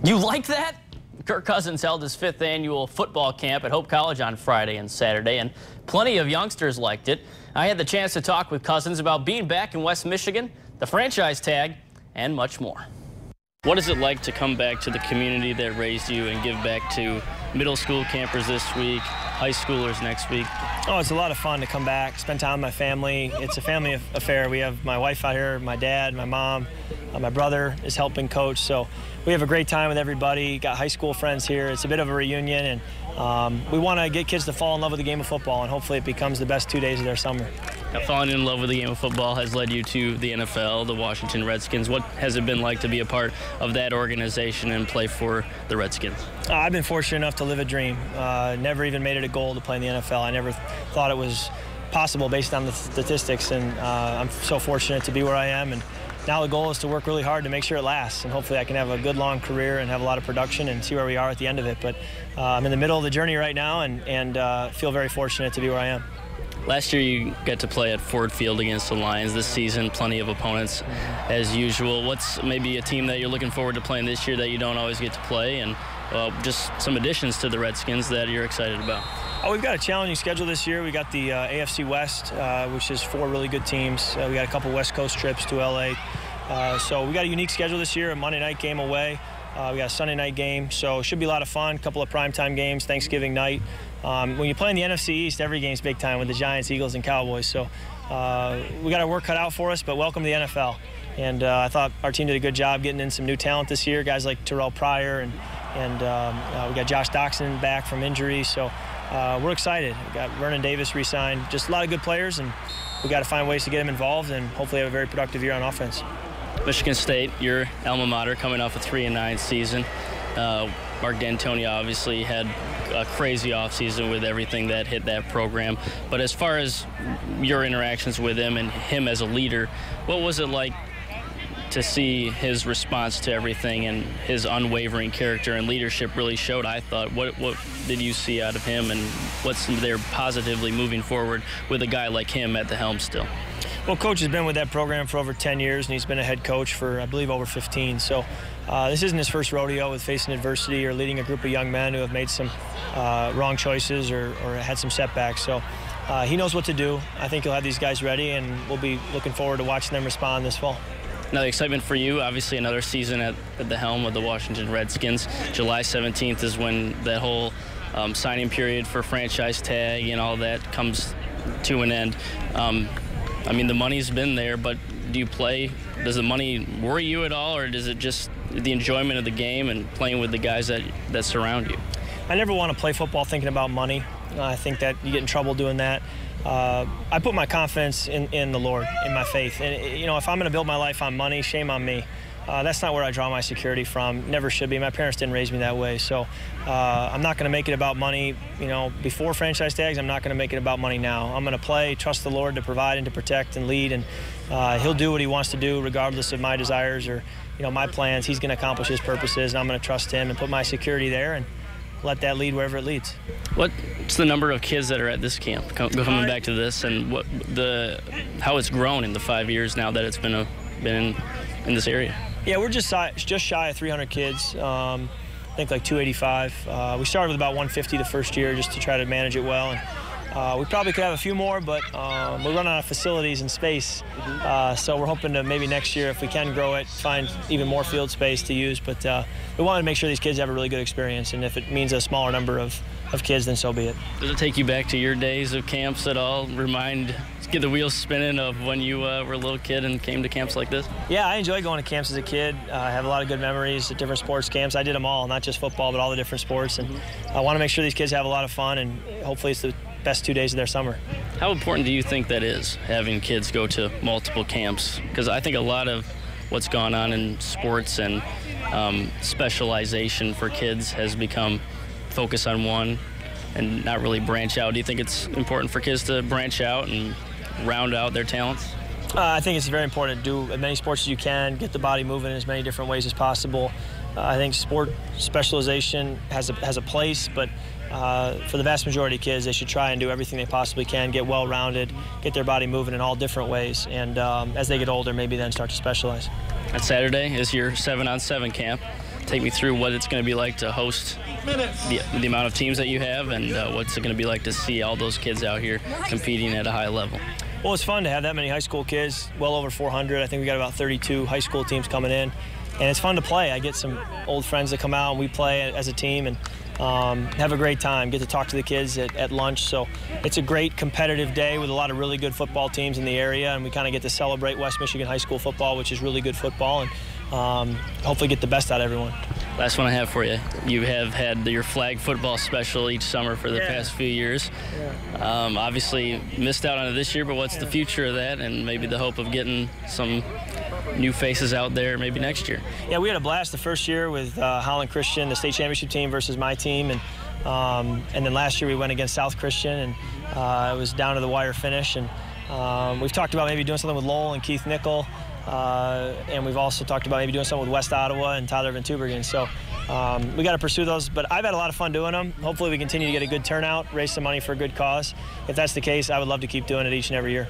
You like that? Kirk Cousins held his 5th annual football camp at Hope College on Friday and Saturday, and plenty of youngsters liked it. I had the chance to talk with Cousins about being back in West Michigan, the franchise tag, and much more. What is it like to come back to the community that raised you and give back to middle school campers this week, high schoolers next week? Oh, it's a lot of fun to come back, spend time with my family. It's a family affair. We have my wife out here, my dad, my mom, my brother is helping coach. So we have a great time with everybody. Got high school friends here. It's a bit of a reunion, and we want to get kids to fall in love with the game of football, and hopefully it becomes the best 2 days of their summer. Now, falling in love with the game of football has led you to the NFL, the Washington Redskins. What has it been like to be a part of that organization and play for the Redskins? I've been fortunate enough to live a dream. Never even made it a goal to play in the NFL. I never thought it was possible based on the statistics, and I'm so fortunate to be where I am. And now the goal is to work really hard to make sure it lasts, and hopefully I can have a good long career and have a lot of production and see where we are at the end of it. But I'm in the middle of the journey right now, and feel very fortunate to be where I am. Last year you got to play at Ford Field against the Lions. This season, plenty of opponents as usual. What's maybe a team that you're looking forward to playing this year that you don't always get to play, and just some additions to the Redskins that you're excited about? We've got a challenging schedule this year. We got the AFC West, which is 4 really good teams. We got a couple West Coast trips to LA. So we got a unique schedule this year, a Monday night game away. We got a Sunday night game, so it should be a lot of fun. A couple of primetime games, Thanksgiving night. When you play in the NFC East, every game's big time with the Giants, Eagles, and Cowboys. So we got our work cut out for us, but welcome to the NFL. And I thought our team did a good job getting in some new talent this year, guys like Terrell Pryor, and we got Josh Doxson back from injury. So we're excited. We got Vernon Davis re-signed. Just a lot of good players, and we got to find ways to get them involved and hopefully have a very productive year on offense. Michigan State, your alma mater, coming off a 3-9 season. Mark D'Antoni obviously had a crazy offseason with everything that hit that program. But as far as your interactions with him and him as a leader, what was it like to see his response to everything and his unwavering character and leadership really showed, I thought? What did you see out of him, and what's there positively moving forward with a guy like him at the helm still? Well, Coach has been with that program for over 10 years, and he's been a head coach for, I believe, over 15. So this isn't his first rodeo with facing adversity or leading a group of young men who have made some wrong choices or had some setbacks. So he knows what to do. I think he'll have these guys ready, and we'll be looking forward to watching them respond this fall. Now, the excitement for you, obviously another season at the helm of the Washington Redskins. July 17th is when that whole signing period for franchise tag and all that comes to an end. I mean, the money's been there, but do you play? Does the money worry you at all, or is it just the enjoyment of the game and playing with the guys that surround you? I never want to play football thinking about money. I think that you get in trouble doing that. I put my confidence in the Lord, in my faith. And, if I'm going to build my life on money, shame on me. That's not where I draw my security from. Never should be. My parents didn't raise me that way. So I'm not going to make it about money, before franchise tags. I'm not going to make it about money now. I'm going to play, trust the Lord to provide and to protect and lead. And he'll do what he wants to do regardless of my desires or, my plans. He's going to accomplish his purposes, and I'm going to trust him and put my security there and let that lead wherever it leads. What's the number of kids that are at this camp, coming back to this, and how it's grown in the 5 years now that it's been in this area? Yeah, we're just shy of 300 kids. I think like 285. We started with about 150 the first year just to try to manage it well. And we probably could have a few more, but we're running out of facilities and space. So we're hoping to maybe next year, if we can grow it, find even more field space to use. But we want to make sure these kids have a really good experience. And if it means a smaller number of kids, then so be it. Does it take you back to your days of camps at all? Get the wheels spinning of when you were a little kid and came to camps like this? Yeah, I enjoyed going to camps as a kid. I have a lot of good memories at different sports camps. I did them all, not just football, but all the different sports. And I want to make sure these kids have a lot of fun, and hopefully it's the best 2 days of their summer. How important do you think that is, having kids go to multiple camps? Because I think a lot of what's gone on in sports and specialization for kids has become focus on one and not really branch out. Do you think it's important for kids to branch out and round out their talents? I think it's very important to do as many sports as you can, get the body moving in as many different ways as possible. I think sport specialization has a place, but for the vast majority of kids, they should try and do everything they possibly can, get well-rounded, get their body moving in all different ways, and as they get older, maybe then start to specialize. On Saturday is your 7-on-7 camp. take me through what it's going to be like to host the amount of teams that you have, and what's it going to be like to see all those kids out here competing at a high level. Well, it's fun to have that many high school kids, well over 400. I think we got about 32 high school teams coming in, and it's fun to play. I get some old friends that come out, and we play as a team and have a great time, get to talk to the kids at lunch. So it's a great competitive day with a lot of really good football teams in the area, and we kind of get to celebrate West Michigan high school football, which is really good football, and hopefully get the best out of everyone. Last one I have for you. You have had your flag football special each summer for the past few years. Obviously missed out on it this year, but what's the future of that, and maybe the hope of getting some new faces out there maybe next year? Yeah, we had a blast the first year with Holland Christian, the state championship team versus my team, and then last year we went against South Christian, and it was down to the wire finish. And we've talked about maybe doing something with Lowell and Keith Nickel, and we've also talked about maybe doing something with West Ottawa and Tyler Van Tubergen. So we got to pursue those, but I've had a lot of fun doing them. Hopefully we continue to get a good turnout, raise some money for a good cause. If that's the case, I would love to keep doing it each and every year.